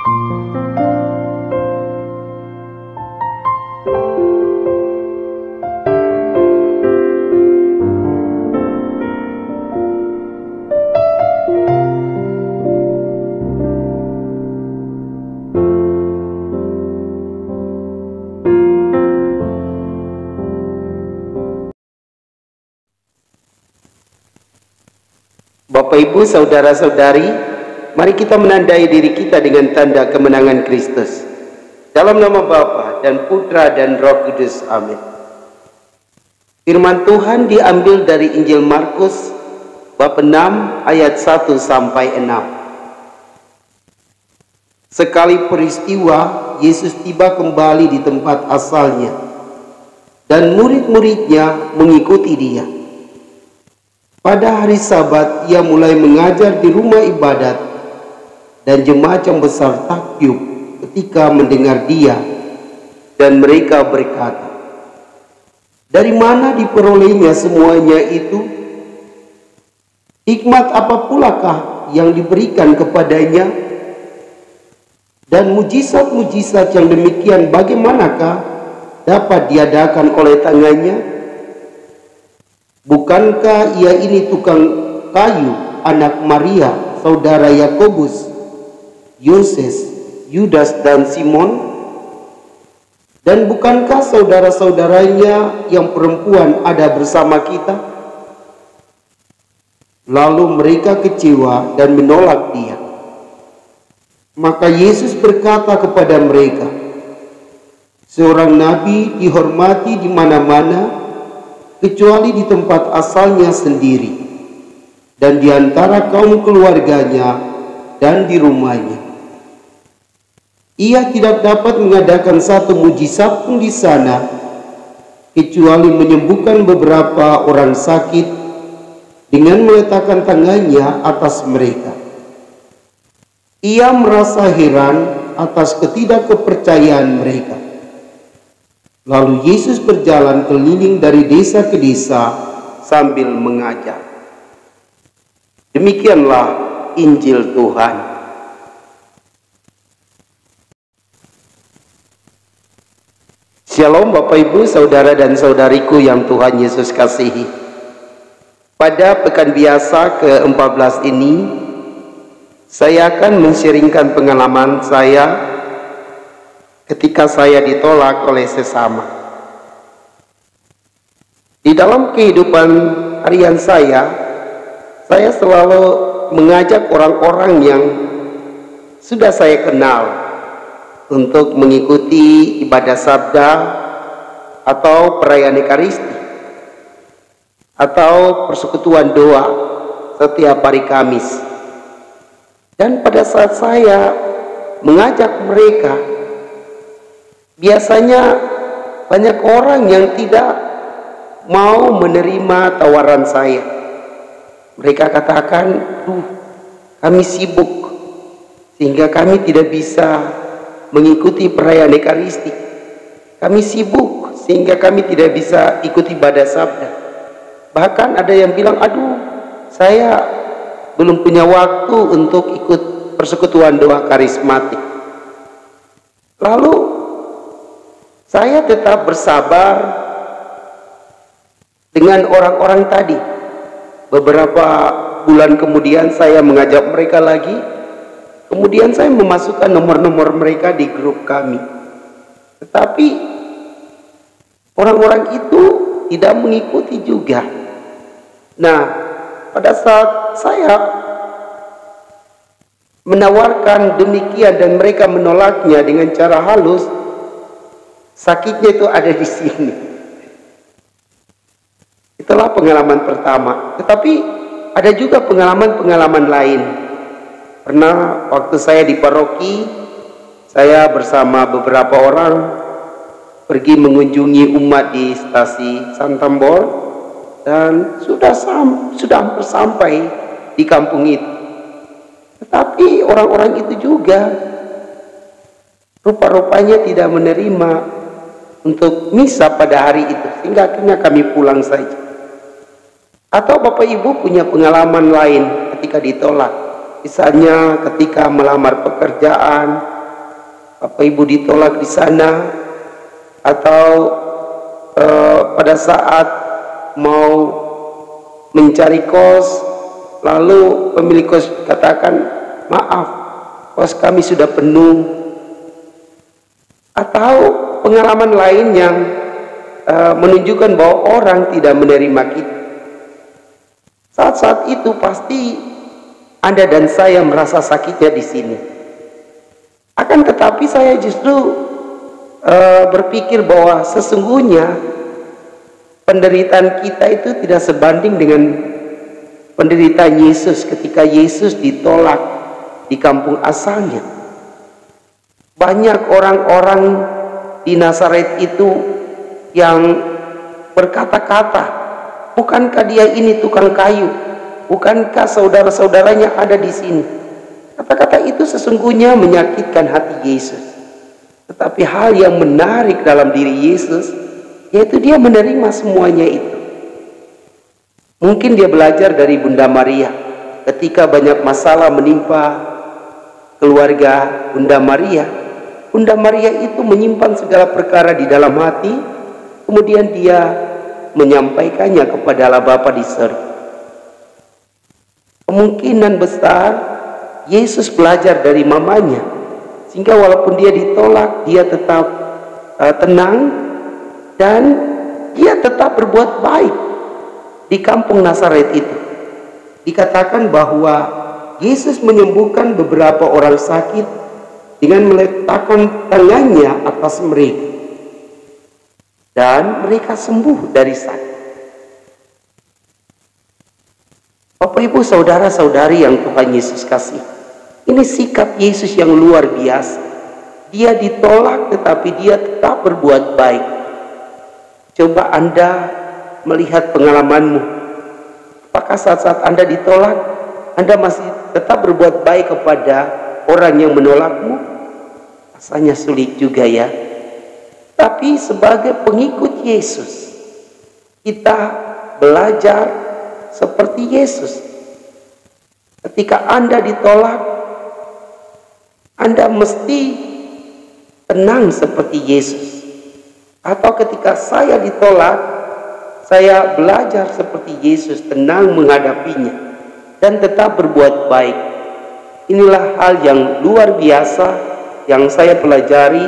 Bapak, Ibu, saudara-saudari, mari kita menandai diri kita dengan tanda kemenangan Kristus. Dalam nama Bapa dan Putra dan Roh Kudus. Amin. Firman Tuhan diambil dari Injil Markus bab 6 ayat 1 sampai 6. Sekali peristiwa, Yesus tiba kembali di tempat asalnya, dan murid-muridnya mengikuti dia. Pada hari Sabat, ia mulai mengajar di rumah ibadat, dan jemaat yang besar takjub ketika mendengar dia, dan mereka berkata, "Dari mana diperolehnya semuanya itu? Hikmat apa pulakah yang diberikan kepadanya? Dan mujizat-mujizat yang demikian bagaimanakah dapat diadakan oleh tangannya? Bukankah ia ini tukang kayu, anak Maria, saudara Yakobus, Yoses, Yudas, dan Simon? Dan bukankah saudara-saudaranya yang perempuan ada bersama kita?" Lalu mereka kecewa dan menolak dia. Maka Yesus berkata kepada mereka, "Seorang nabi dihormati di mana-mana, kecuali di tempat asalnya sendiri, dan di antara kaum keluarganya dan di rumahnya. Ia tidak dapat mengadakan satu mujizat pun di sana, kecuali menyembuhkan beberapa orang sakit dengan meletakkan tangannya atas mereka." Ia merasa heran atas ketidakkepercayaan mereka. Lalu Yesus berjalan keliling dari desa ke desa sambil mengajar. Demikianlah Injil Tuhan. Shalom Bapak, Ibu, saudara dan saudariku yang Tuhan Yesus kasihi. Pada pekan biasa ke-14 ini, saya akan men-sharingkan pengalaman saya ketika saya ditolak oleh sesama. Di dalam kehidupan harian saya selalu mengajak orang-orang yang sudah saya kenal untuk mengikuti ibadah sabda atau perayaan Ekaristi atau persekutuan doa setiap hari Kamis. Dan pada saat saya mengajak mereka, biasanya banyak orang yang tidak mau menerima tawaran saya. Mereka katakan, kami sibuk sehingga kami tidak bisa mengikuti perayaan Ekaristi. Kami sibuk sehingga kami tidak bisa ikut ibadah sabda. Bahkan ada yang bilang, saya belum punya waktu untuk ikut persekutuan doa karismatik. Lalu saya tetap bersabar dengan orang-orang tadi. Beberapa bulan kemudian saya mengajak mereka lagi. Kemudian saya memasukkan nomor-nomor mereka di grup kami. Tetapi orang-orang itu tidak mengikuti juga. Nah, pada saat saya menawarkan demikian dan mereka menolaknya dengan cara halus, sakitnya itu ada di sini. Itulah pengalaman pertama. Tetapi ada juga pengalaman-pengalaman lain. Pernah waktu saya di paroki, saya bersama beberapa orang pergi mengunjungi umat di stasi Santambol, dan sudah hampir sampai di kampung itu. Tetapi orang-orang itu juga rupa-rupanya tidak menerima untuk misa pada hari itu, sehingga akhirnya kami pulang saja. Atau Bapak Ibu punya pengalaman lain ketika ditolak, misalnya ketika melamar pekerjaan Bapak Ibu ditolak di sana, atau pada saat mau mencari kos, lalu pemilik kos katakan, maaf, kos kami sudah penuh. Atau pengalaman lain yang menunjukkan bahwa orang tidak menerima kita. Saat-saat itu pasti Anda dan saya merasa sakitnya di sini. Akan tetapi saya justru berpikir bahwa sesungguhnya penderitaan kita itu tidak sebanding dengan penderitaan Yesus ketika Yesus ditolak di kampung asalnya. Banyak orang-orang di Nazaret itu yang berkata-kata, bukankah dia ini tukang kayu? Bukankah saudara-saudaranya ada di sini? Kata-kata itu sesungguhnya menyakitkan hati Yesus. Tetapi hal yang menarik dalam diri Yesus, yaitu dia menerima semuanya itu. Mungkin dia belajar dari Bunda Maria. Ketika banyak masalah menimpa keluarga Bunda Maria itu menyimpan segala perkara di dalam hati, kemudian dia menyampaikannya kepada Allah Bapa di surga. Kemungkinan besar Yesus belajar dari mamanya, sehingga walaupun dia ditolak, dia tetap tenang dan dia tetap berbuat baik di kampung Nazaret itu. Dikatakan bahwa Yesus menyembuhkan beberapa orang sakit dengan meletakkan tangannya atas mereka, dan mereka sembuh dari sakit. Bapak Ibu saudara-saudari yang Tuhan Yesus kasih, ini sikap Yesus yang luar biasa. Dia ditolak tetapi dia tetap berbuat baik. Coba Anda melihat pengalamanmu. Apakah saat-saat Anda ditolak, Anda masih tetap berbuat baik kepada orang yang menolakmu? Rasanya sulit juga ya. Tapi sebagai pengikut Yesus, kita belajar seperti Yesus. Ketika Anda ditolak, Anda mesti tenang seperti Yesus. Atau ketika saya ditolak, saya belajar seperti Yesus, tenang menghadapinya dan tetap berbuat baik. Inilah hal yang luar biasa yang saya pelajari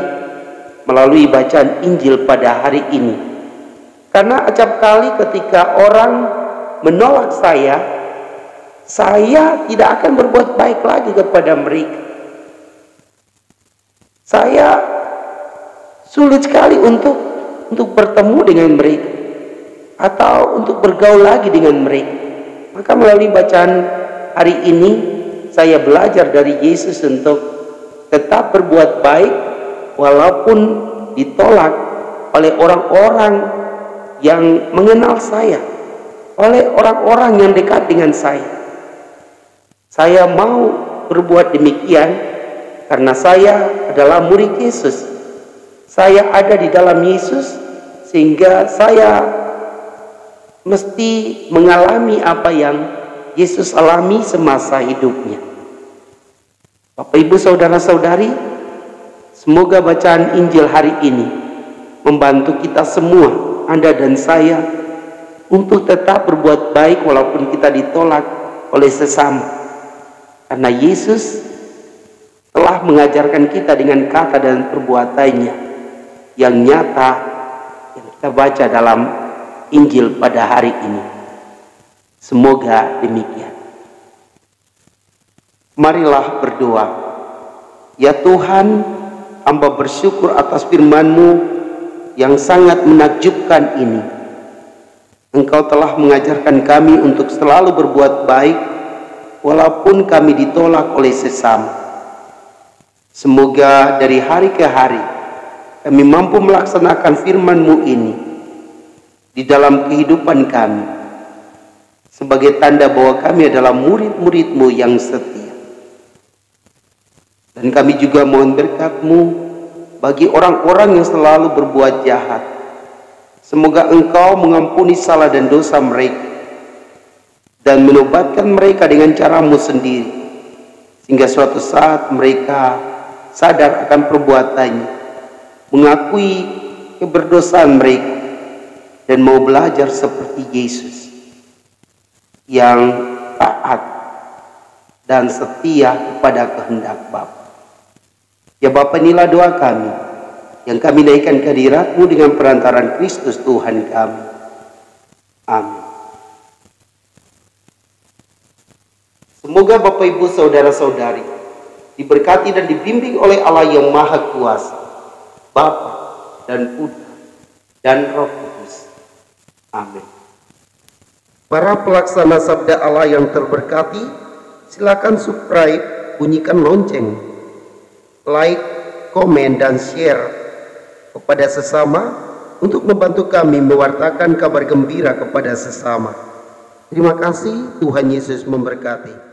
melalui bacaan Injil pada hari ini. Karena acap kali ketika orang menolak saya tidak akan berbuat baik lagi kepada mereka. Saya sulit sekali untuk bertemu dengan mereka atau untuk bergaul lagi dengan mereka. Maka melalui bacaan hari ini saya belajar dari Yesus untuk tetap berbuat baik walaupun ditolak oleh orang-orang yang mengenal saya, oleh orang-orang yang dekat dengan saya. Saya mau berbuat demikian karena saya adalah murid Yesus. Saya ada di dalam Yesus, sehingga saya mesti mengalami apa yang Yesus alami semasa hidupnya. Bapak Ibu saudara-saudari, semoga bacaan Injil hari ini membantu kita semua, Anda dan saya, untuk tetap berbuat baik walaupun kita ditolak oleh sesama. Karena Yesus telah mengajarkan kita dengan kata dan perbuatannya yang nyata yang kita baca dalam Injil pada hari ini. Semoga demikian. Marilah berdoa. Ya Tuhan, hamba bersyukur atas firman-Mu yang sangat menakjubkan ini. Engkau telah mengajarkan kami untuk selalu berbuat baik walaupun kami ditolak oleh sesama. Semoga dari hari ke hari kami mampu melaksanakan firman-Mu ini di dalam kehidupan kami sebagai tanda bahwa kami adalah murid-murid-Mu yang setia. Dan kami juga mohon berkat-Mu bagi orang-orang yang selalu berbuat jahat. Semoga Engkau mengampuni salah dan dosa mereka dan menobatkan mereka dengan cara-Mu sendiri, sehingga suatu saat mereka sadar akan perbuatannya, mengakui keberdosaan mereka, dan mau belajar seperti Yesus yang taat dan setia kepada kehendak Bapa. Ya Bapa, inilah doa kami yang kami naikkan ke hadirat-Mu dengan perantaran Kristus Tuhan kami. Amin. Semoga Bapak Ibu Saudara-saudari diberkati dan dibimbing oleh Allah yang Maha Kuasa, Bapa dan Putra dan Roh Kudus. Amin. Para pelaksana sabda Allah yang terberkati, silakan subscribe, bunyikan lonceng, like, komen, dan share kepada sesama untuk membantu kami mewartakan kabar gembira kepada sesama. Terima kasih, Tuhan Yesus memberkati.